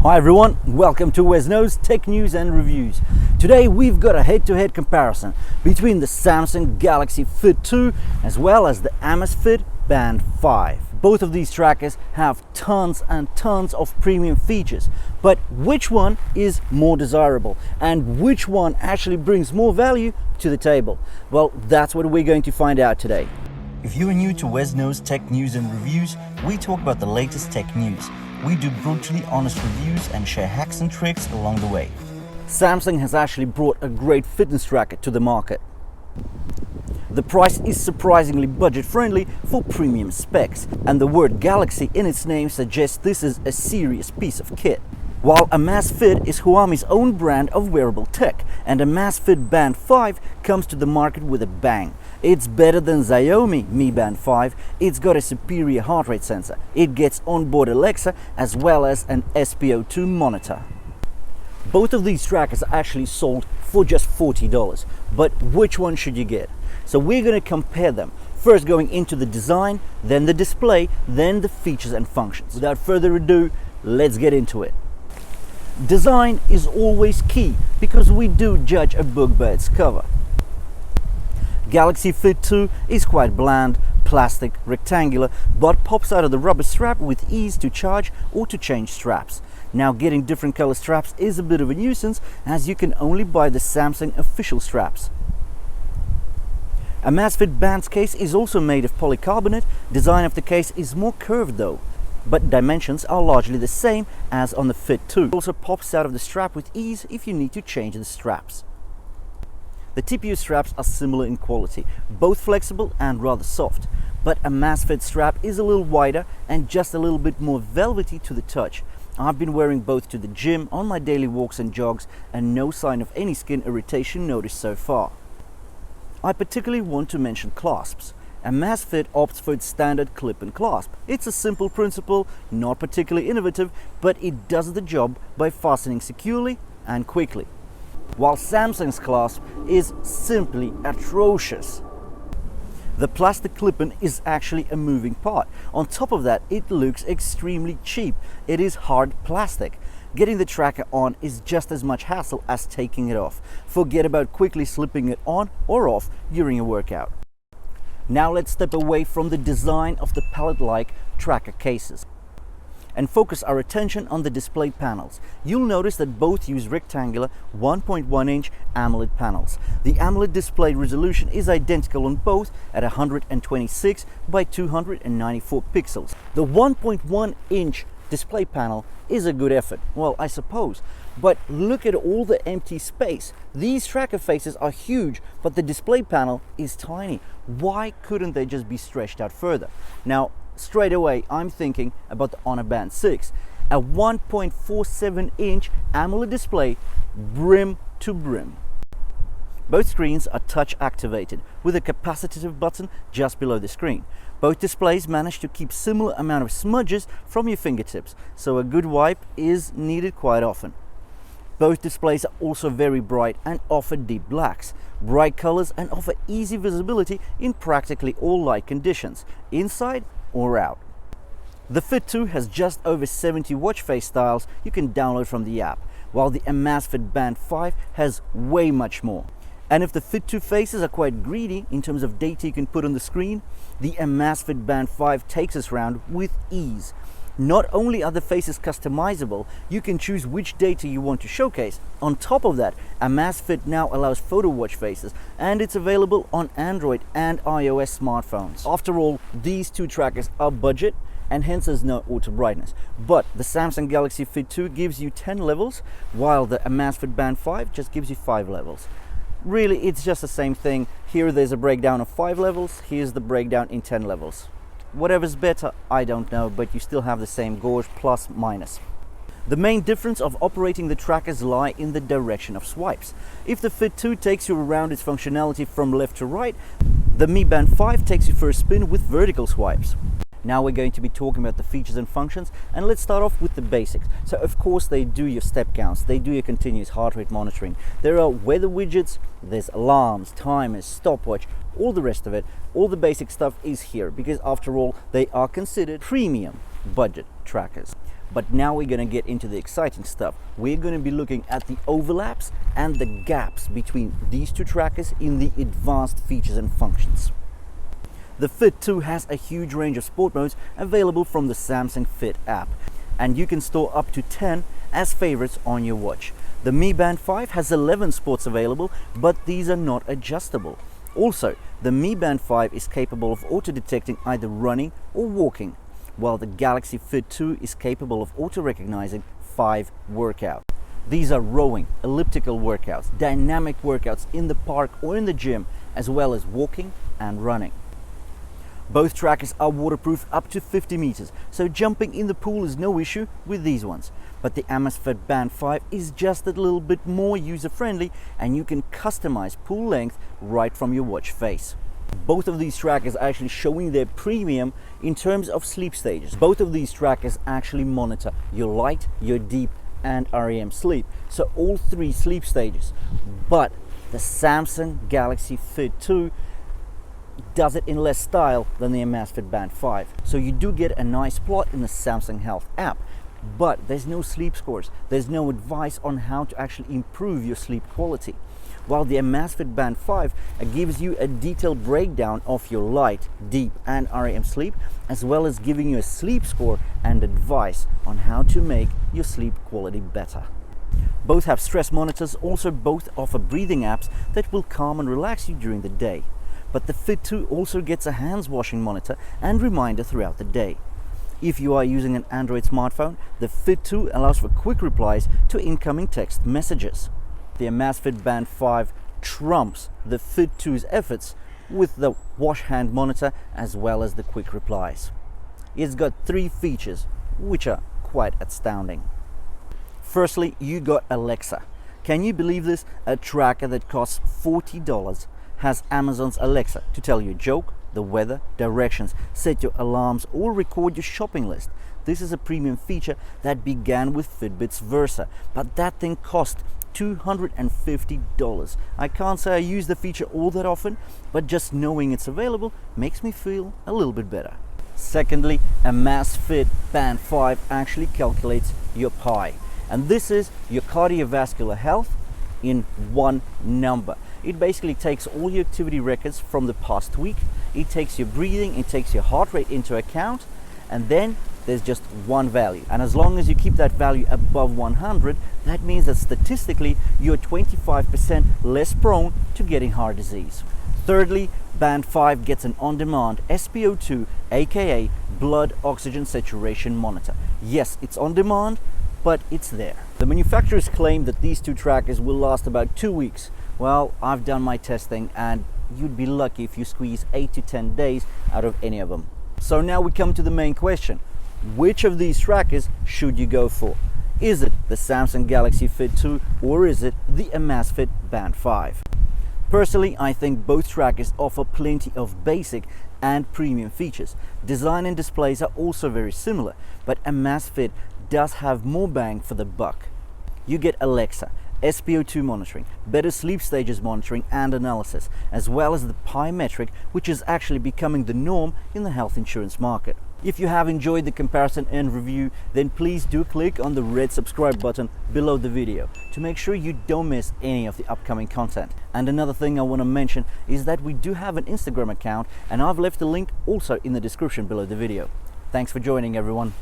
Hi everyone, welcome to Wesno's Tech News and Reviews. Today we've got a head-to-head comparison between the Samsung Galaxy Fit 2 as well as the Amazfit Band 5. Both of these trackers have tons and tons of premium features, but which one is more desirable and which one actually brings more value to the table? Well, that's what we're going to find out today. If you are new to Wesno's Tech News and Reviews, we talk about the latest tech news. We do brutally honest reviews and share hacks and tricks along the way. Samsung has actually brought a great fitness tracker to the market. The price is surprisingly budget-friendly for premium specs, and the word Galaxy in its name suggests this is a serious piece of kit. While Amazfit is Huami's own brand of wearable tech, and Amazfit Band 5 comes to the market with a bang. It's better than Xiaomi Mi Band 5, it's got a superior heart rate sensor, it gets onboard Alexa as well as an SpO2 monitor. Both of these trackers are actually sold for just $40, but which one should you get? So we're going to compare them, first going into the design, then the display, then the features and functions. Without further ado, let's get into it. Design is always key because we do judge a book by its cover. Galaxy Fit 2 is quite bland, plastic, rectangular, but pops out of the rubber strap with ease to charge or to change straps. Now, getting different color straps is a bit of a nuisance as you can only buy the Samsung official straps. Amazfit Band's case is also made of polycarbonate. Design of the case is more curved though, but dimensions are largely the same as on the Fit 2. It also pops out of the strap with ease if you need to change the straps. The TPU straps are similar in quality, both flexible and rather soft, but Amazfit strap is a little wider and just a little bit more velvety to the touch. I've been wearing both to the gym, on my daily walks and jogs, and no sign of any skin irritation noticed so far. I particularly want to mention clasps. Amazfit opts for its standard clip and clasp. It's a simple principle, not particularly innovative, but it does the job by fastening securely and quickly. While Samsung's clasp is simply atrocious. The plastic clip-in is actually a moving part. On top of that, it looks extremely cheap. It is hard plastic. Getting the tracker on is just as much hassle as taking it off. Forget about quickly slipping it on or off during a workout. Now let's step away from the design of the pallet-like tracker cases and focus our attention on the display panels. You'll notice that both use rectangular 1.1-inch AMOLED panels. The AMOLED display resolution is identical on both at 126 by 294 pixels. The 1.1-inch display panel is a good effort, well, I suppose, but look at all the empty space. These tracker faces are huge, but the display panel is tiny. Why couldn't they just be stretched out further? Now, straight away, I'm thinking about the Honor Band 6, a 1.47-inch AMOLED display, brim to brim. Both screens are touch activated with a capacitive button just below the screen. Both displays manage to keep similar amount of smudges from your fingertips, so a good wipe is needed quite often. Both displays are also very bright and offer deep blacks, bright colors, and offer easy visibility in practically all light conditions, inside or out. The Fit 2 has just over 70 watch face styles you can download from the app, while the Amazfit Band 5 has way much more. And if the Fit 2 faces are quite greedy in terms of data you can put on the screen, the Amazfit Band 5 takes us round with ease. Not only are the faces customizable, you can choose which data you want to showcase. On top of that, Amazfit now allows photo watch faces, and it's available on Android and iOS smartphones. After all, these two trackers are budget and hence there's no auto brightness. But the Samsung Galaxy Fit 2 gives you 10 levels, while the Amazfit Band 5 just gives you 5 levels. Really, it's just the same thing. Here there's a breakdown of 5 levels, here's the breakdown in 10 levels. Whatever's better, I don't know, but you still have the same gauge, plus minus. The main difference of operating the trackers lie in the direction of swipes. If the Fit 2 takes you around its functionality from left to right, the Mi Band 5 takes you for a spin with vertical swipes. Now we're going to be talking about the features and functions, and let's start off with the basics. So of course they do your step counts, they do your continuous heart rate monitoring. There are weather widgets, there's alarms, timers, stopwatch, all the rest of it. All the basic stuff is here because after all they are considered premium budget trackers. But now we're going to get into the exciting stuff. We're going to be looking at the overlaps and the gaps between these two trackers in the advanced features and functions. The Fit 2 has a huge range of sport modes available from the Samsung Fit app, and you can store up to 10 as favorites on your watch. The Mi Band 5 has 11 sports available, but these are not adjustable. Also, the Mi Band 5 is capable of auto-detecting either running or walking, while the Galaxy Fit 2 is capable of auto-recognizing 5 workouts. These are rowing, elliptical workouts, dynamic workouts in the park or in the gym, as well as walking and running. Both trackers are waterproof up to 50 meters, so jumping in the pool is no issue with these ones. But the Amazfit Band 5 is just a little bit more user-friendly, and you can customize pool length right from your watch face. Both of these trackers are actually showing their premium in terms of sleep stages. Both of these trackers actually monitor your light, your deep, and REM sleep, so all 3 sleep stages. But the Samsung Galaxy Fit 2 does it in less style than the Amazfit Band 5. So you do get a nice plot in the Samsung Health app, but there's no sleep scores, there's no advice on how to actually improve your sleep quality. While the Amazfit Band 5 gives you a detailed breakdown of your light, deep, and REM sleep, as well as giving you a sleep score and advice on how to make your sleep quality better. Both have stress monitors, also both offer breathing apps that will calm and relax you during the day. But the Fit 2 also gets a hands washing monitor and reminder throughout the day. If you are using an Android smartphone, the Fit 2 allows for quick replies to incoming text messages. The Amazfit Band 5 trumps the Fit 2's efforts with the wash hand monitor as well as the quick replies. It's got 3 features which are quite astounding. Firstly, you got Alexa. Can you believe this? A tracker that costs $40 has Amazon's Alexa to tell you a joke, the weather, directions, set your alarms, or record your shopping list. This is a premium feature that began with Fitbit's Versa, but that thing cost $250. I can't say I use the feature all that often, but just knowing it's available makes me feel a little bit better. Secondly, Amazfit Band 5 actually calculates your PI, and this is your cardiovascular health in one number. It basically takes all your activity records from the past week, it takes your breathing, it takes your heart rate into account, and then there's just one value. And as long as you keep that value above 100, that means that statistically you're 25% less prone to getting heart disease. Thirdly, Band 5 gets an on-demand SpO2, aka blood oxygen saturation monitor. Yes, it's on demand, but it's there. The manufacturers claim that these 2 trackers will last about 2 weeks. Well, I've done my testing and you'd be lucky if you squeeze 8 to 10 days out of any of them. So now we come to the main question. Which of these trackers should you go for? Is it the Samsung Galaxy Fit 2 or is it the Amazfit Band 5? Personally, I think both trackers offer plenty of basic and premium features. Design and displays are also very similar, but Amazfit does have more bang for the buck. You get Alexa, SpO2 monitoring, better sleep stages monitoring and analysis, as well as the PI metric, which is actually becoming the norm in the health insurance market. If you have enjoyed the comparison and review, then please do click on the red subscribe button below the video to make sure you don't miss any of the upcoming content. And another thing I want to mention is that we do have an Instagram account, and I've left the link also in the description below the video. Thanks for joining, everyone.